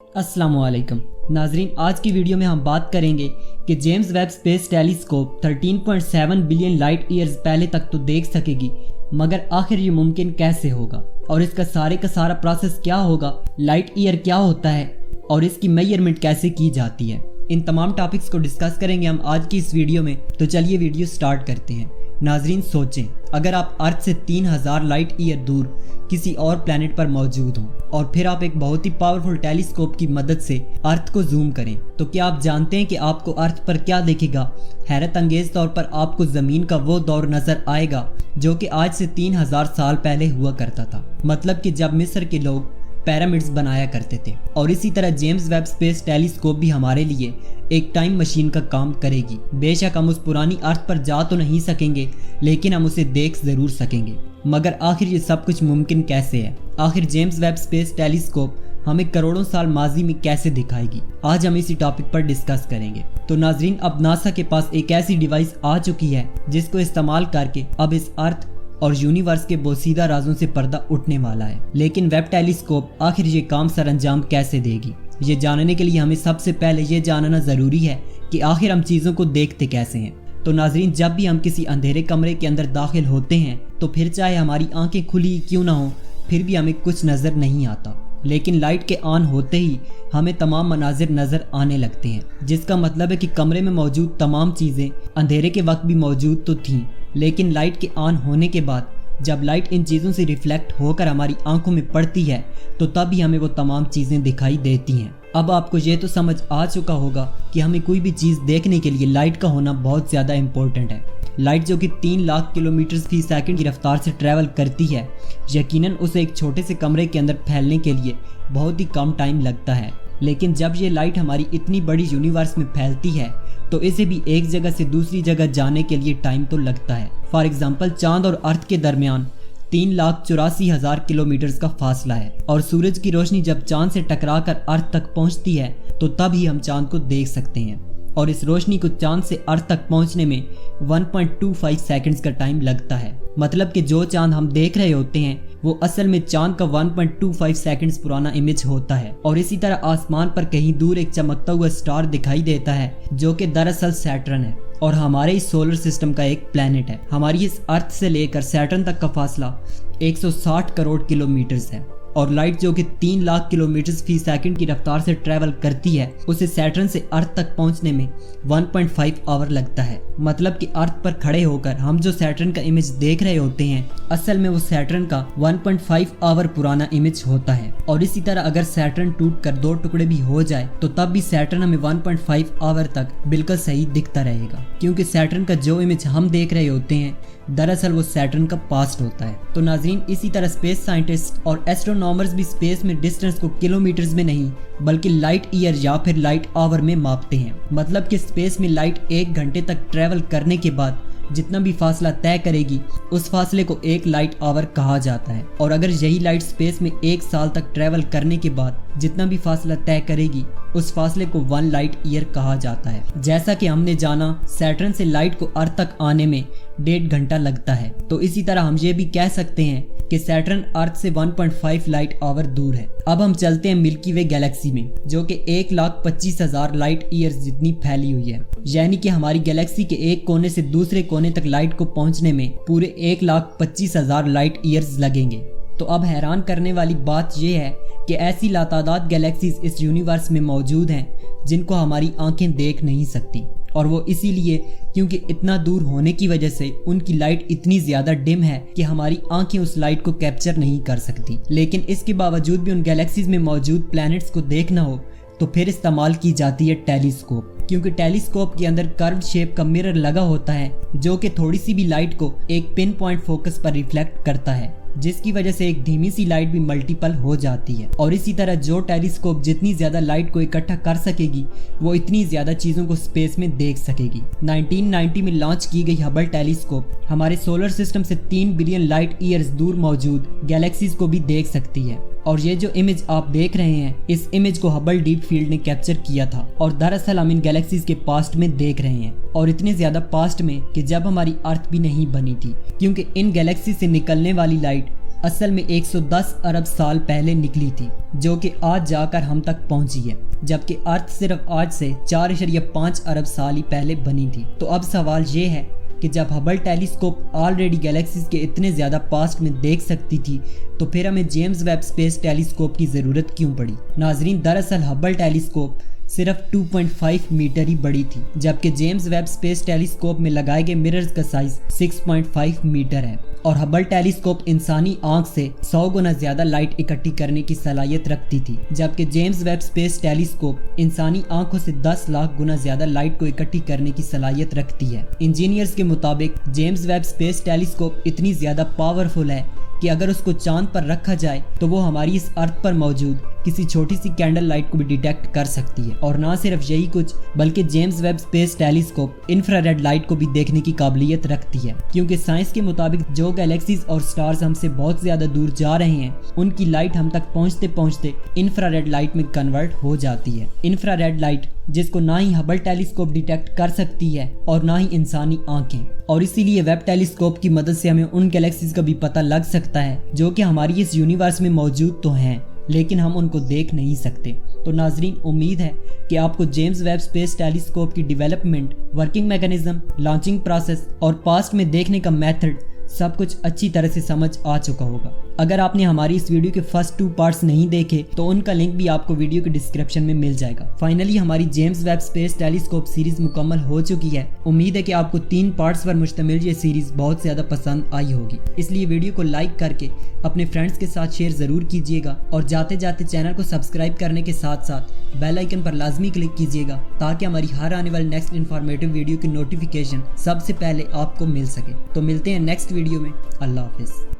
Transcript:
अस्सलाम वालेकुम नाजरीन, आज की वीडियो में हम बात करेंगे कि James Webb space telescope 13.7 billion light years पहले तक तो देख सकेगी, मगर आखिर ये मुमकिन कैसे होगा और इसका का सारा प्रोसेस क्या होगा, लाइट ईयर क्या होता है और इसकी मेजरमेंट कैसे की जाती है। इन तमाम टॉपिक्स को डिस्कस करेंगे हम आज की इस वीडियो में। तो चलिए वीडियो स्टार्ट करते हैं। नाजरीन सोचें, अगर आप अर्थ से 3000 लाइट ईयर दूर किसी और प्लैनेट पर मौजूद हों और फिर आप एक बहुत ही पावरफुल टेलीस्कोप की मदद से अर्थ को जूम करें, तो क्या आप जानते हैं कि आपको अर्थ पर क्या दिखेगा? हैरत अंगेज तौर पर आपको ज़मीन का वो दौर नज़र आएगा जो कि आज से 3000 साल पहले हुआ करता था, मतलब कि जब मिस्र के लोग पिरामिड्स बनाया करते थे। और इसी तरह जेम्स वेब स्पेस टेलीस्कोप भी हमारे लिए एक टाइम मशीन का काम करेगी। बेशक हम उस पुरानी अर्थ पर जा तो नहीं सकेंगे, लेकिन हम उसे देख ज़रूर सकेंगे। मगर आखिर ये सब कुछ मुमकिन कैसे है? आखिर जेम्स वेब स्पेस टेलीस्कोप हमें करोड़ों साल माजी में कैसे दिखाएगी? आज हम इसी टॉपिक पर डिस्कस करेंगे। तो नाजरीन, अब नासा के पास एक ऐसी डिवाइस आ चुकी है जिसको इस्तेमाल करके अब इस अर्थ और यूनिवर्स के बोसीदा राजों से पर्दा उठने वाला है। लेकिन वेब टेलीस्कोप आखिर ये काम सरअंजाम कैसे देगी? ये जानने के लिए हमें सबसे पहले ये जानना ज़रूरी है कि आखिर हम चीज़ों को देखते कैसे हैं। तो नाजरीन, जब भी हम किसी अंधेरे कमरे के अंदर दाखिल होते हैं तो फिर चाहे हमारी आंखें खुली क्यों ना हो, फिर भी हमें कुछ नज़र नहीं आता। लेकिन लाइट के ऑन होते ही हमें तमाम मनाजिर नज़र आने लगते हैं, जिसका मतलब है कि कमरे में मौजूद तमाम चीज़ें अंधेरे के वक्त भी मौजूद तो थीं, लेकिन लाइट के ऑन होने के बाद जब लाइट इन चीज़ों से रिफ्लेक्ट होकर हमारी आंखों में पड़ती है तो तभी हमें वो तमाम चीज़ें दिखाई देती हैं। अब आपको ये तो समझ आ चुका होगा कि हमें कोई भी चीज़ देखने के लिए लाइट का होना बहुत ज़्यादा इम्पोर्टेंट है। लाइट जो कि 3 लाख किलोमीटर फी सेकंड की रफ्तार से ट्रैवल करती है, यकीनन उसे एक छोटे से कमरे के अंदर फैलने के लिए बहुत ही कम टाइम लगता है। लेकिन जब ये लाइट हमारी इतनी बड़ी यूनिवर्स में फैलती है तो इसे भी एक जगह से दूसरी जगह जाने के लिए टाइम तो लगता है। फॉर एग्जाम्पल, चांद और अर्थ के दरमियान 3,84,000 किलोमीटर का फासला है और सूरज की रोशनी जब चांद से टकराकर अर्थ तक पहुंचती है तो तब ही हम चांद को देख सकते हैं। और इस रोशनी को चांद से अर्थ तक पहुंचने में 1.25 सेकंड्स का टाइम लगता है। मतलब कि जो चांद हम देख रहे होते हैं वो असल में चांद का 1.25 सेकंड्स पुराना इमेज होता है। और इसी तरह आसमान पर कहीं दूर एक चमकता हुआ स्टार दिखाई देता है जो कि दरअसल सैटर्न है और हमारे इस सोलर सिस्टम का एक प्लैनेट है। हमारी इस अर्थ से लेकर सैटर्न तक का फासला 160 करोड़ किलोमीटर्स है और लाइट जो कि 3 लाख किलोमीटर फी सेकंड की रफ्तार से ट्रैवल करती है उसे सैटर्न से अर्थ तक पहुंचने में 1.5 आवर लगता है। मतलब कि अर्थ पर खड़े होकर हम जो सैटर्न का इमेज देख रहे होते हैं असल में वो सैटर्न का 1.5 आवर पुराना इमेज होता है। और इसी तरह अगर सैटर्न टूट कर 2 टुकड़े भी हो जाए तो तब भी सैटर्न हमें 1.5 आवर तक बिल्कुल सही दिखता रहेगा, क्योंकि सैटर्न का जो इमेज हम देख रहे होते हैं दरअसल वो सैटर्न का पास्ट होता है। तो नाजरीन, इसी तरह स्पेस साइंटिस्ट और एस्ट्रोनॉमर्स भी स्पेस में डिस्टेंस को किलोमीटर्स में नहीं बल्कि लाइट ईयर या फिर लाइट आवर में मापते हैं। मतलब कि स्पेस में लाइट 1 घंटे तक ट्रैवल करने के बाद जितना भी फासला तय करेगी उस फासले को 1 लाइट आवर कहा जाता है। और अगर यही लाइट स्पेस में 1 साल तक ट्रैवल करने के बाद जितना भी फासला तय करेगी उस फासले को 1 लाइट ईयर कहा जाता है। जैसा कि हमने जाना, सैटर्न से लाइट को अर्थ तक आने में 1.5 घंटा लगता है, तो इसी तरह हम ये भी कह सकते हैं कि सैटर्न अर्थ से 1.5 लाइट आवर दूर है। अब हम चलते हैं मिल्की वे गैलेक्सी में, जो कि 1,25,000 लाइट ईयर्स जितनी फैली हुई है। यानी कि हमारी गैलेक्सी के एक कोने से दूसरे कोने तक लाइट को पहुंचने में पूरे 1,25,000 लाइट ईयर्स लगेंगे। तो अब हैरान करने वाली बात यह है कि ऐसी लातादाद गैलेक्सीज इस यूनिवर्स में मौजूद हैं जिनको हमारी आंखें देख नहीं सकती, और वो इसीलिए क्योंकि इतना दूर होने की वजह से उनकी लाइट इतनी ज़्यादा डिम है कि हमारी आंखें उस लाइट को कैप्चर नहीं कर सकती। लेकिन इसके बावजूद भी उन गैलेक्सीज में मौजूद प्लैनेट्स को देखना हो तो फिर इस्तेमाल की जाती है टेलीस्कोप, क्योंकि टेलीस्कोप के अंदर कर्व शेप का मिरर लगा होता है जो कि थोड़ी सी भी लाइट को एक पिन पॉइंट फोकस पर रिफ्लेक्ट करता है, जिसकी वजह से एक धीमी सी लाइट भी मल्टीपल हो जाती है। और इसी तरह जो टेलीस्कोप जितनी ज्यादा लाइट को इकट्ठा कर सकेगी वो इतनी ज्यादा चीजों को स्पेस में देख सकेगी। 1990 में लॉन्च की गई हबल टेलीस्कोप हमारे सोलर सिस्टम से 3 बिलियन लाइट ईयर्स दूर मौजूद गैलेक्सीज को भी देख सकती है। और ये जो इमेज आप देख रहे हैं, इस इमेज को हबल डीप फील्ड ने कैप्चर किया था और दरअसल हम इन गैलेक्सीज के पास्ट में देख रहे हैं, और इतने ज्यादा पास्ट में कि जब हमारी अर्थ भी नहीं बनी थी, क्योंकि इन गैलेक्सी से निकलने वाली लाइट اصل میں 110 ارب سال پہلے نکلی تھی، جو کہ آج جا کر ہم تک پہنچی ہے، جبکہ ارتھ صرف آج سے 4.5 ارب سال ہی پہلے بنی تھی۔ تو اب سوال یہ ہے کہ جب ہبل ٹیلیسکوپ آلریڈی گیلیکسیز کے اتنے زیادہ پاسٹ میں دیکھ سکتی تھی تو پھر ہمیں جیمز ویب اسپیس ٹیلیسکوپ کی ضرورت کیوں پڑی؟ ناظرین، دراصل ہبل ٹیلیسکوپ صرف 2.5 میٹر ہی بڑی تھی، جبکہ جیمز ویب اسپیس ٹیلیسکوپ میں لگائے گئے مررز کا سائز 6.5 میٹر ہے، اور ہبل ٹیلیسکوپ انسانی آنکھ سے 100 گنا زیادہ لائٹ اکٹھی کرنے کی صلاحیت رکھتی تھی، جبکہ جیمز ویب اسپیس ٹیلیسکوپ انسانی آنکھوں سے 10 لاکھ گنا زیادہ لائٹ کو اکٹھی کرنے کی صلاحیت رکھتی ہے۔ انجینئرز کے مطابق جیمز ویب اسپیس ٹیلیسکوپ اتنی زیادہ پاورفل ہے کہ اگر اس کو چاند پر رکھا جائے تو وہ ہماری اس ارتھ پر موجود کسی چھوٹی سی کینڈل لائٹ کو بھی ڈیٹیکٹ کر سکتی ہے، اور نہ صرف یہی کچھ بلکہ James Webb space telescope infrared light کو بھی دیکھنے کی قابلیت رکھتی ہے، کیونکہ سائنس کے مطابق جو گیلیکسیز اور سٹارز ہم سے بہت زیادہ دور جا رہے ہیں ان کی لائٹ ہم تک پہنچتے پہنچتے انفراریڈ لائٹ میں کنورٹ ہو جاتی ہے۔ انفراریڈ لائٹ جس کو نہ ہی ہبل ٹیلیسکوپ ڈیٹیکٹ کر سکتی ہے اور نہ ہی انسانی آنکھیں، اور اسی لیے ویب ٹیلیسکوپ کی مدد سے ہمیں ان گیلیکسیز کا بھی پتہ لگ سکتا ہے جو کہ ہماری اس یونیورس میں موجود تو ہیں لیکن ہم ان کو دیکھ نہیں سکتے۔ تو ناظرین، امید ہے کہ آپ کو جیمز ویب اسپیس ٹیلیسکوپ کی development, working mechanism, launching process اور پاسٹ میں دیکھنے کا میتھڈ سب کچھ اچھی طرح سے سمجھ آ چکا ہوگا۔ اگر آپ نے ہماری اس ویڈیو کے فرسٹ 2 پارٹس نہیں دیکھے تو ان کا لنک بھی آپ کو ویڈیو کے ڈسکرپشن میں مل جائے گا۔ فائنلی ہماری James Webb space telescope series مکمل ہو چکی ہے۔ امید ہے کہ آپ کو 3 پارٹس پر مشتمل یہ سیریز بہت زیادہ پسند آئی ہوگی، اس لیے ویڈیو کو لائک کر کے اپنے فرینڈز کے ساتھ شیئر ضرور کیجیے گا، اور جاتے جاتے چینل کو سبسکرائب کرنے کے ساتھ ساتھ بیل آئیکن پر لازمی کلک کیجیے گا تاکہ ہماری ہر آنے والی نیکسٹ انفارمیٹیو ویڈیو کی نوٹیفیکیشن سب سے پہلے آپ کو مل سکے۔ تو ملتے ہیں نیکسٹ ویڈیو میں۔ اللہ حافظ۔